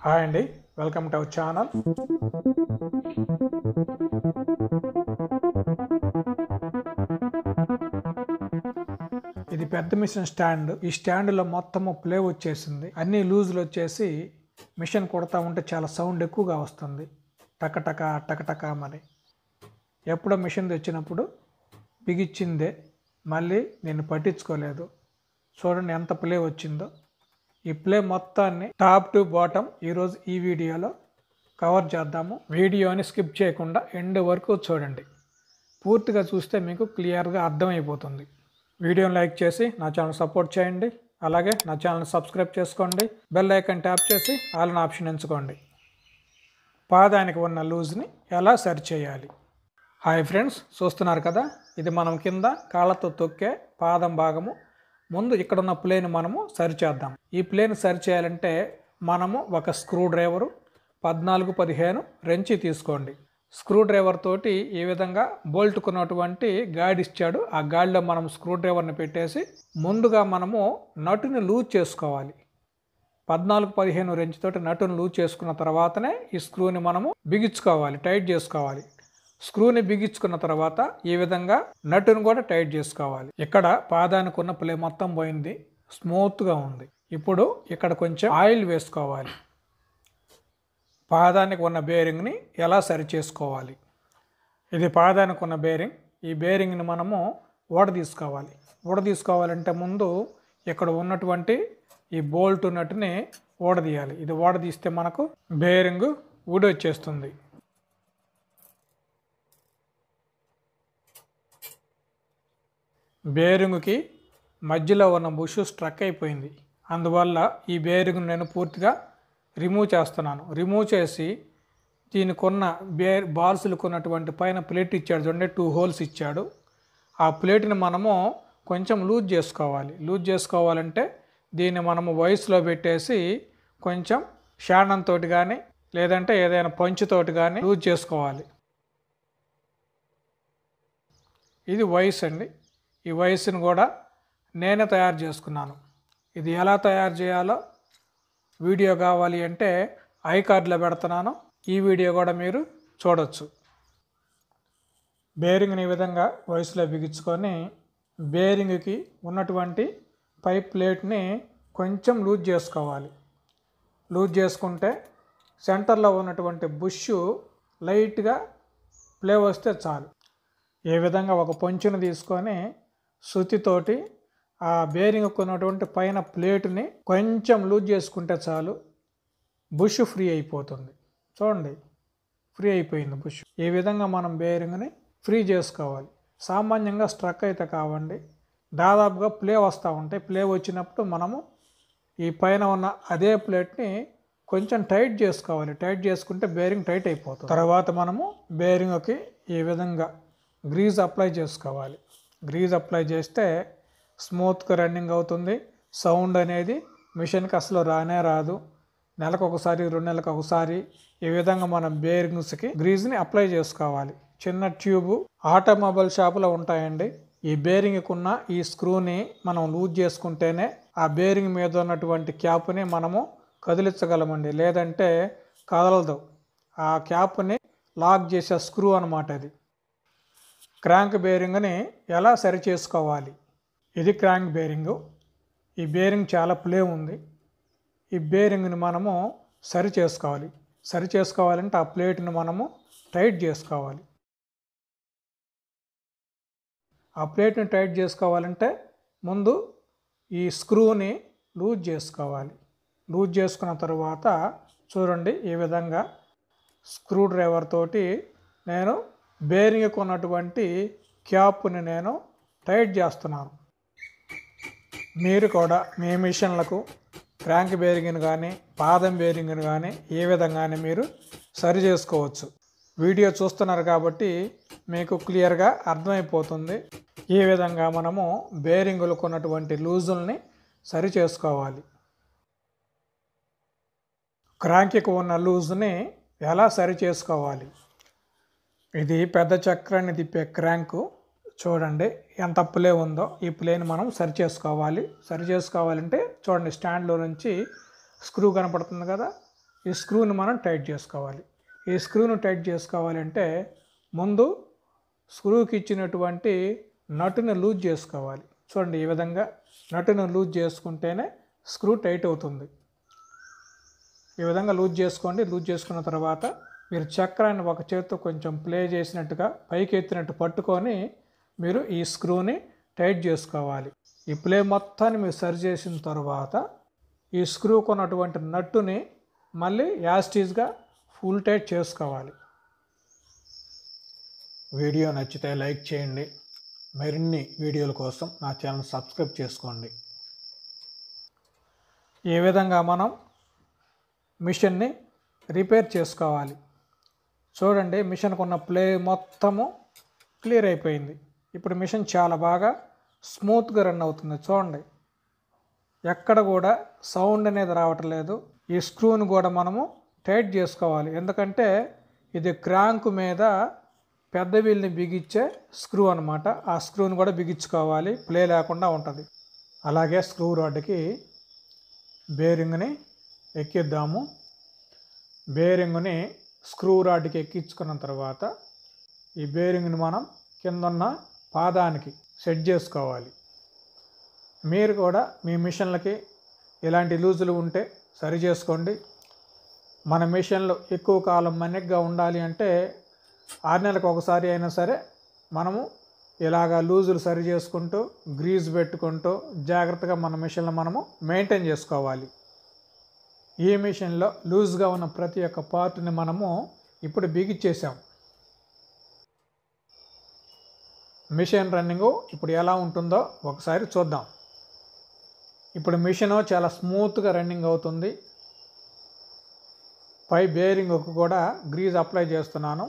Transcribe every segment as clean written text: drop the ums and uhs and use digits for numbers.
Hi అండి, welcome to our channel. ఇది పెద్ద మిషన్ స్టాండ్. ఈ స్టాండ్లో మొత్తము ప్లే వచ్చేసింది. అన్ని లూజులు వచ్చేసి మిషన్ కొడతా ఉంటే చాలా సౌండ్ ఎక్కువగా వస్తుంది. టకటక టకటక మరి. ఎప్పుడో మిషన్ తెచ్చినప్పుడు బిగిచ్చిందే, మళ్ళీ నేను పట్టించుకోలేదు. చూడండి ఎంత ప్లే వచ్చిందో. ఈ ప్లే మొత్తాన్ని టాప్ టు బాటమ్ ఈరోజు ఈ వీడియోలో కవర్ చేద్దాము. వీడియోని స్కిప్ చేయకుండా ఎండ్ వరకు చూడండి. పూర్తిగా చూస్తే మీకు క్లియర్గా అర్థమైపోతుంది. వీడియోని లైక్ చేసి నా ఛానల్ సపోర్ట్ చేయండి. అలాగే నా ఛానల్ సబ్స్క్రైబ్ చేసుకోండి. బెల్ ఐకాన్ ట్యాప్ చేసి ఆల్ ఆప్షన్ ఎంచుకోండి. పాదానికి ఉన్న లూజ్ని ఎలా సరి చేయాలి? హాయ్ ఫ్రెండ్స్, చూస్తున్నారు కదా, ఇది మనం కింద కాళ్ళతో తొక్కే పాదం భాగము. ముందు ఇక్కడ ఉన్న ప్లేన్ మనము సరి చేద్దాం. ఈ ప్లేన్ సరి చేయాలంటే మనము ఒక స్క్రూ డ్రైవరు 14-15 రెంచి తీసుకోండి. స్క్రూ డ్రైవర్ తోటి ఈ విధంగా బోల్ట్కున్నటువంటి గాడి ఇచ్చాడు. ఆ గాడిలో మనం స్క్రూ డ్రైవర్ని పెట్టేసి ముందుగా మనము నటుని లూజ్ చేసుకోవాలి. 14-15 రెంచి తోటి నటుని లూజ్ చేసుకున్న తర్వాతనే ఈ స్క్రూని మనము బిగించుకోవాలి, టైట్ చేసుకోవాలి. స్క్రూని బిగించుకున్న తర్వాత ఈ విధంగా నటును కూడా టైట్ చేసుకోవాలి. ఇక్కడ పాదానికి ఉన్న ప్లే మొత్తం పోయింది, స్మూత్గా ఉంది. ఇప్పుడు ఇక్కడ కొంచెం ఆయిల్ వేసుకోవాలి. పాదానికి ఉన్న బేరింగ్ని ఎలా సరి చేసుకోవాలి? ఇది పాదానికి ఉన్న బేరింగ్. ఈ బేరింగ్ని మనము ఊడదీసుకోవాలి. ఊడదీసుకోవాలంటే ముందు ఇక్కడ ఉన్నటువంటి ఈ బోల్ట్ నటుని ఊడదీయాలి. ఇది ఊడదీస్తే మనకు బేరింగ్ ఊడొచ్చేస్తుంది. బేరింగ్కి మధ్యలో ఉన్న బుష్ స్ట్రక్ అయిపోయింది. అందువల్ల ఈ బేరింగ్ నేను పూర్తిగా రిమూవ్ చేస్తున్నాను. రిమూవ్ చేసి దీనికి ఉన్న బాల్స్లకు ఉన్నటువంటి పైన ప్లేట్ ఇచ్చాడు చూడండి, 2 హోల్స్ ఇచ్చాడు. ఆ ప్లేట్ని మనము కొంచెం లూజ్ చేసుకోవాలి. లూజ్ చేసుకోవాలంటే దీన్ని మనము వయసులో పెట్టేసి కొంచెం షానంతో కానీ లేదంటే ఏదైనా పంచుతోటి కానీ లూజ్ చేసుకోవాలి. ఇది వయసు అండి. ఈ వయసును కూడా నేనే తయారు చేసుకున్నాను. ఇది ఎలా తయారు చేయాలో వీడియో కావాలి అంటే ఐ కార్డులో పెడుతున్నాను. ఈ వీడియో కూడా మీరు చూడొచ్చు. బేరింగ్ని ఈ విధంగా వయసులో బిగించుకొని బేరింగ్కి ఉన్నటువంటి పై ప్లేట్ని కొంచెం లూజ్ చేసుకోవాలి. లూజ్ చేసుకుంటే సెంటర్లో ఉన్నటువంటి బుష్ లైట్గా ప్లే వస్తే చాలు. ఏ విధంగా ఒక పొంచును తీసుకొని సుత్తితోటి ఆ బేరింగ్కు ఉన్నటువంటి పైన ప్లేట్ని కొంచెం లూజ్ చేసుకుంటే చాలు, బుష్ ఫ్రీ అయిపోతుంది. చూడండి, ఫ్రీ అయిపోయింది బుష్. ఈ విధంగా మనం బేరింగ్ని ఫ్రీ చేసుకోవాలి. సామాన్యంగా స్ట్రక్ అయితే కావండి, దాదాపుగా ప్లే వస్తూ ఉంటాయి. ప్లే వచ్చినప్పుడు మనము ఈ పైన ఉన్న అదే ప్లేట్ని కొంచెం టైట్ చేసుకోవాలి. టైట్ చేసుకుంటే బేరింగ్ టైట్ అయిపోతుంది. తర్వాత మనము బేరింగ్కి ఈ విధంగా గ్రీజ్ అప్లై చేసుకోవాలి. గ్రీజ్ అప్లై చేస్తే స్మూత్గా రన్నింగ్ అవుతుంది. సౌండ్ అనేది మిషన్కి అసలు రానే రాదు. నెలకు ఒకసారి 2 నెలలకు ఒకసారి ఈ విధంగా మనం బేరింగ్స్కి గ్రీజ్ని అప్లై చేసుకోవాలి. చిన్న ట్యూబు ఆటోమొబైల్ షాపులో ఉంటాయండి. ఈ బేరింగ్కి ఉన్న ఈ స్క్రూని మనం లూజ్ చేసుకుంటేనే ఆ బేరింగ్ మీద ఉన్నటువంటి క్యాప్ని మనము కదిలించగలమండి, లేదంటే కదలదు. ఆ క్యాప్ని లాక్ చేసే స్క్రూ అన్నమాట ఇది. క్రాంక్ బేరింగ్ని ఎలా సరి చేసుకోవాలి? ఇది క్రాంక్ బేరింగు. ఈ బేరింగ్ చాలా ప్లే ఉంది. ఈ బేరింగ్ని మనము సరి చేసుకోవాలి. సరి చేసుకోవాలంటే ఆ ప్లేట్ని మనము టైట్ చేసుకోవాలి. ఆ ప్లేట్ని టైట్ చేసుకోవాలంటే ముందు ఈ స్క్రూని లూజ్ చేసుకోవాలి. లూజ్ చేసుకున్న తర్వాత చూడండి, ఈ విధంగా స్క్రూ డ్రైవర్ తోటి నేను బేరింగ్కి ఉన్నటువంటి క్యాప్ని నేను టైట్ చేస్తున్నాను. మీరు కూడా మీ మిషన్లకు క్రాంక్ బేరింగ్ని కానీ పాదం బేరింగ్ని కానీ ఏ విధంగానే మీరు సరి చేసుకోవచ్చు. వీడియో చూస్తున్నారు కాబట్టి మీకు క్లియర్గా అర్థమైపోతుంది. ఈ విధంగా మనము బేరింగులకు ఉన్నటువంటి లూజుల్ని సరి చేసుకోవాలి. క్రాంక్కి ఉన్న లూజ్ని ఎలా సరి చేసుకోవాలి? ఇది పెద్ద చక్రాన్ని తిప్పే క్రాంకు. చూడండి ఎంత ప్లే ఉందో. ఈ ప్లేని మనం సరి చేసుకోవాలి. సరి చేసుకోవాలంటే చూడండి, స్టాండ్లో నుంచి స్క్రూ కనపడుతుంది కదా, ఈ స్క్రూని మనం టైట్ చేసుకోవాలి. ఈ స్క్రూను టైట్ చేసుకోవాలంటే ముందు స్క్రూకి ఇచ్చినటువంటి నటుని లూజ్ చేసుకోవాలి. చూడండి, ఈ విధంగా నటుని లూజ్ చేసుకుంటేనే స్క్రూ టైట్ అవుతుంది. ఈ విధంగా లూజ్ చేసుకోండి. లూజ్ చేసుకున్న తర్వాత మీరు చక్రాన్ని ఒక చేతితో కొంచెం ప్లే చేసినట్టుగా పైకి ఎత్తినట్టు పట్టుకొని మీరు ఈ స్క్రూని టైట్ చేసుకోవాలి. ఈ ప్లే మొత్తాన్ని మీరు సరి చేసిన తర్వాత ఈ స్క్రూకు ఉన్నటువంటి నట్టుని మళ్ళీ యాస్టీజ్గా ఫుల్ టైట్ చేసుకోవాలి. వీడియో నచ్చితే లైక్ చేయండి. మరిన్ని వీడియోల కోసం నా ఛానల్ సబ్స్క్రైబ్ చేసుకోండి. ఈ విధంగా మనం మిషన్ని రిపేర్ చేసుకోవాలి. చూడండి, మిషన్కు ఉన్న ప్లే మొత్తము క్లియర్ అయిపోయింది. ఇప్పుడు మిషన్ చాలా బాగా స్మూత్గా రన్ అవుతుంది. చూడండి, ఎక్కడ కూడా సౌండ్ అనేది రావటం లేదు. ఈ స్క్రూని కూడా మనము టైట్ చేసుకోవాలి, ఎందుకంటే ఇది క్రాంక్ మీద పెద్ద వీల్ని బిగించే స్క్రూ అనమాట. ఆ స్క్రూని కూడా బిగించుకోవాలి, ప్లే లేకుండా ఉంటుంది. అలాగే స్క్రూ రాడ్కి బేరింగ్ని ఎక్కిద్దాము. బేరింగ్ని స్క్రూ రాడ్కి ఎక్కించుకున్న తర్వాత ఈ బేరింగ్ని మనం కిందన్న పాదానికి సెట్ చేసుకోవాలి. మీరు కూడా మీ మిషన్లకి ఇలాంటి లూజులు ఉంటే సరి చేసుకోండి. మన మిషన్లు ఎక్కువ కాలం మన్నిగ్గా ఉండాలి అంటే 6 నెలలకు ఒకసారి అయినా సరే మనము ఇలాగా లూజులు సరి చేసుకుంటూ గ్రీజ్ పెట్టుకుంటూ జాగ్రత్తగా మన మిషన్లు మనము మెయింటైన్ చేసుకోవాలి. ఈ మిషన్లో లూజ్గా ఉన్న ప్రతి ఒక్క పార్ట్ని మనము ఇప్పుడు బిగించేసాం. మిషన్ రన్నింగు ఇప్పుడు ఎలా ఉంటుందో ఒకసారి చూద్దాం. ఇప్పుడు మిషన్ చాలా స్మూత్గా రన్నింగ్ అవుతుంది. పై బేరింగ్కు కూడా గ్రీజ్ అప్లై చేస్తున్నాను.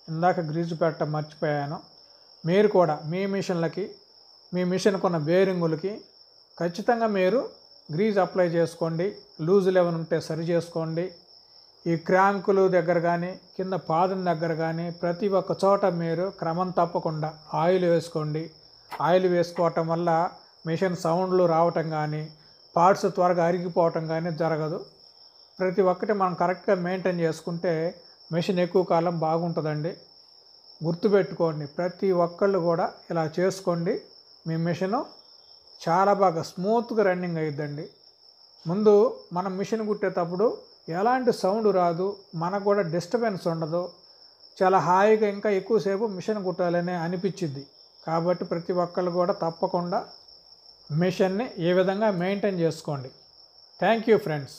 ఇందాక గ్రీజ్ పెట్టడం మర్చిపోయాను. మీరు కూడా మీ మిషన్లకి, మీ మిషన్కు ఉన్న బేరింగులకి ఖచ్చితంగా మీరు గ్రీజ్ అప్లై చేసుకోండి. లూజులు ఏమైనా ఉంటే సరి చేసుకోండి. ఈ క్రాంకులు దగ్గర కానీ కింద పాదం దగ్గర కానీ ప్రతి ఒక్క చోట మీరు క్రమం తప్పకుండా ఆయిల్ వేసుకోండి. ఆయిల్ వేసుకోవటం వల్ల మిషన్ సౌండ్లు రావటం కానీ పార్ట్స్ త్వరగా అరిగిపోవటం కానీ జరగదు. ప్రతి ఒక్కటి మనం కరెక్ట్గా మెయింటైన్ చేసుకుంటే మిషన్ ఎక్కువ కాలం బాగుంటుందండి. గుర్తుపెట్టుకోండి, ప్రతి ఒక్కళ్ళు కూడా ఇలా చేసుకోండి. మీ మిషను చాలా బాగా స్మూత్గా రన్నింగ్ అయ్యిద్దండి. ముందు మనం మిషన్ కుట్టేటప్పుడు ఎలాంటి సౌండ్ రాదు, మనకు కూడా డిస్టర్బెన్స్ ఉండదు. చాలా హాయిగా ఇంకా ఎక్కువసేపు మిషన్ కుట్టాలని అనిపించింది. కాబట్టి ప్రతి ఒక్కళ్ళు కూడా తప్పకుండా మిషన్ని ఈ విధంగా మెయింటైన్ చేసుకోండి. Thank you friends.